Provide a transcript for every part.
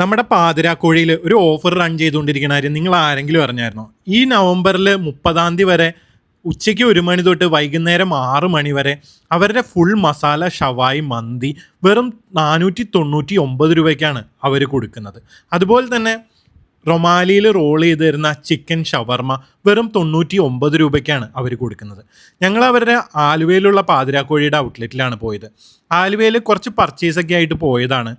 നമ്മുടെ പാതിരാക്കോഴിയിൽ ഒരു offer run ചെയ്തുകൊണ്ടിരിക്കുന്ന കാര്യം നിങ്ങൾ ആരെങ്കിലും അറിഞ്ഞായിരുന്നോ? ഈ നവംബറിൽ 30-ാം തീയതി വരെ ഉച്ചയ്ക്ക് 1 മണി തൊട്ട് വൈകുന്നേരം 6 മണി വരെ അവരുടെ ഫുൾ മസാല ഷവായി മന്തി വെറും 499 രൂപയ്ക്കാണ് അവർ കൊടുക്കുന്നത്. അതുപോലെ തന്നെ റൊമാലിയിൽ റോൾ ചെയ്ത് തരുന്ന ചിക്കൻ ഷവർമ വെറും 99 രൂപയ്ക്കാണ് അവർ കൊടുക്കുന്നത്. ഞങ്ങൾ അവരുടെ ആലുവയിലുള്ള പാതിരാക്കോഴിയുടെ ഔട്ട്ലെറ്റിലാണ് പോയത്. ആലുവയിൽ കുറച്ച് പർച്ചേസൊക്കെ ആയിട്ട് പോയതാണ്.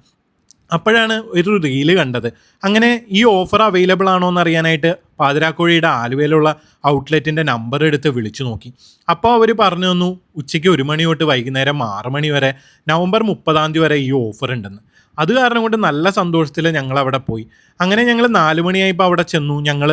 അപ്പോഴാണ് ഒരു റീല് കണ്ടത്. അങ്ങനെ ഈ ഓഫർ അവൈലബിൾ ആണോ എന്ന് അറിയാനായിട്ട് പാതിരാക്കോഴിയുടെ ആലുവയിലുള്ള ഔട്ട്ലെറ്റിൻ്റെ നമ്പർ എടുത്ത് വിളിച്ചു നോക്കി. അപ്പോൾ അവർ പറഞ്ഞു തന്നു ഉച്ചയ്ക്ക് 1 മണി തൊട്ട് വൈകുന്നേരം 6 മണി വരെ നവംബർ 30-ാം തീയതി വരെ ഈ ഓഫർ ഉണ്ടെന്ന്. അത് കാരണം കൊണ്ട് നല്ല സന്തോഷത്തിൽ ഞങ്ങൾ അവിടെ പോയി. അങ്ങനെ ഞങ്ങൾ 4 മണിയായപ്പോൾ അവിടെ ചെന്നു. ഞങ്ങൾ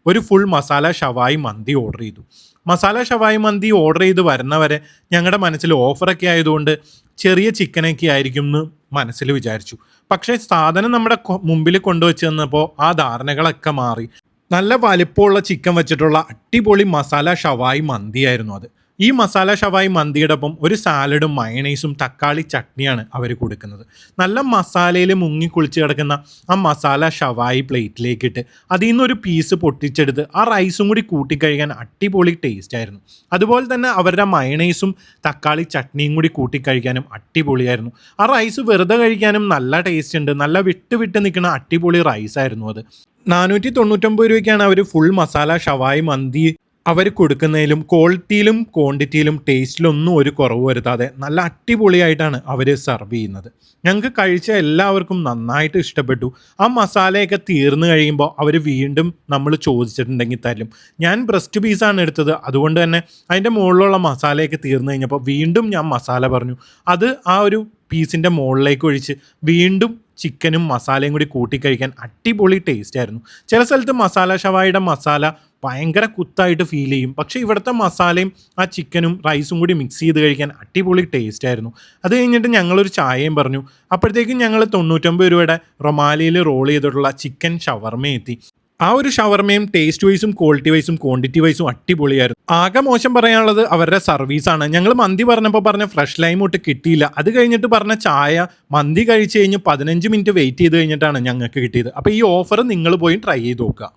ഒരു ഫുൾ മസാല ഷവായി മന്തി ഓർഡർ ചെയ്തു. മസാല ഷവായി മന്തി ഓർഡർ ചെയ്ത് വരുന്നവരെ ഞങ്ങളുടെ മനസ്സിൽ ഓഫറൊക്കെ ആയതുകൊണ്ട് ചെറിയ ചിക്കനൊക്കെ ആയിരിക്കും എന്ന് മനസ്സിൽ വിചാരിച്ചു. പക്ഷേ സാധനം നമ്മുടെ മുമ്പിൽ കൊണ്ടുവച്ച് തന്നപ്പോൾ ആ ധാരണകളൊക്കെ മാറി. നല്ല വലിപ്പമുള്ള ചിക്കൻ വെച്ചിട്ടുള്ള അടിപൊളി മസാല ഷവായി മന്തിയായിരുന്നു അത്. ഈ മസാല ഷവായി മന്തിയുടെ ഒപ്പം ഒരു സാലഡും മയണൈസും തക്കാളി ചട്നിയാണ് അവർ കൊടുക്കുന്നത്. നല്ല മസാലയിൽ മുങ്ങി കുളിച്ച് കിടക്കുന്ന ആ മസാല ഷവായി പ്ലേറ്റിലേക്കിട്ട് അതിൽ നിന്നൊരു പീസ് പൊട്ടിച്ചെടുത്ത് ആ റൈസും കൂടി കൂട്ടിക്കഴിക്കാൻ അടിപൊളി ടേസ്റ്റ് ആയിരുന്നു. അതുപോലെ തന്നെ അവരുടെ മയണൈസും തക്കാളി ചട്നിയും കൂടി കൂട്ടിക്കഴിക്കാനും അടിപൊളിയായിരുന്നു. ആ റൈസ് വെറുതെ കഴിക്കാനും നല്ല ടേസ്റ്റ് ഉണ്ട്. നല്ല വിട്ട് നിൽക്കുന്ന അടിപൊളി റൈസായിരുന്നു അത്. 499 രൂപയ്ക്കാണ് അവർ ഫുൾ മസാല ഷവായി മന്തി അവർ കൊടുക്കുന്നതിലും ക്വാളിറ്റിയിലും ക്വാണ്ടിറ്റിയിലും ടേസ്റ്റിലൊന്നും ഒരു കുറവ് വരുത്താതെ നല്ല അടിപൊളിയായിട്ടാണ് അവർ സെർവ് ചെയ്യുന്നത്. ഞങ്ങൾക്ക് കഴിച്ച എല്ലാവർക്കും നന്നായിട്ട് ഇഷ്ടപ്പെട്ടു. ആ മസാലയൊക്കെ തീർന്നു കഴിയുമ്പോൾ അവർ വീണ്ടും നമ്മൾ ചോദിച്ചിട്ടുണ്ടെങ്കിൽ തരും. ഞാൻ ബ്രസ്റ്റ് പീസാണ് എടുത്തത്, അതുകൊണ്ട് തന്നെ അതിൻ്റെ മുകളിലുള്ള മസാലയൊക്കെ തീർന്നു കഴിഞ്ഞപ്പോൾ വീണ്ടും ഞാൻ മസാല പറഞ്ഞു. അത് ആ ഒരു പീസിൻ്റെ മുകളിലേക്ക് ഒഴിച്ച് വീണ്ടും ചിക്കനും മസാലയും കൂടി കൂട്ടിക്കഴിക്കാൻ അടിപൊളി ടേസ്റ്റ് ആയിരുന്നു. ചില സ്ഥലത്ത് മസാല ഷവായിയുടെ മസാല ഭയങ്കര കുത്തായിട്ട് ഫീൽ ചെയ്യും. പക്ഷേ ഇവിടുത്തെ മസാലയും ആ ചിക്കനും റൈസും കൂടി മിക്സ് ചെയ്ത് കഴിക്കാൻ അടിപൊളി ടേസ്റ്റ് ആയിരുന്നു. അത് കഴിഞ്ഞിട്ട് ഞങ്ങളൊരു ചായയും പറഞ്ഞു. അപ്പോഴത്തേക്കും ഞങ്ങൾ 99 രൂപയുടെ റൊമാലിയിൽ റോൾ ചെയ്തിട്ടുള്ള ചിക്കൻ ഷവർമ എത്തി. ആ ഒരു ഷവർമയും ടേസ്റ്റ് വൈസും ക്വാളിറ്റി വൈസും ക്വാണ്ടിറ്റി വൈസും അടിപൊളിയായിരുന്നു. ആകെ മോശം പറയാനുള്ളത് അവരുടെ സർവീസാണ്. ഞങ്ങൾ മന്തി പറഞ്ഞപ്പോൾ പറഞ്ഞ ഫ്രഷ് ലൈം ഒട്ട് കിട്ടിയില്ല. അത് കഴിഞ്ഞിട്ട് പറഞ്ഞ ചായ മന്തി കഴിച്ച് കഴിഞ്ഞ് 15 മിനിറ്റ് വെയിറ്റ് ചെയ്ത് കഴിഞ്ഞിട്ടാണ് ഞങ്ങൾക്ക് കിട്ടിയത്. അപ്പോൾ ഈ ഓഫർ നിങ്ങൾ പോയി ട്രൈ ചെയ്ത് നോക്കുക.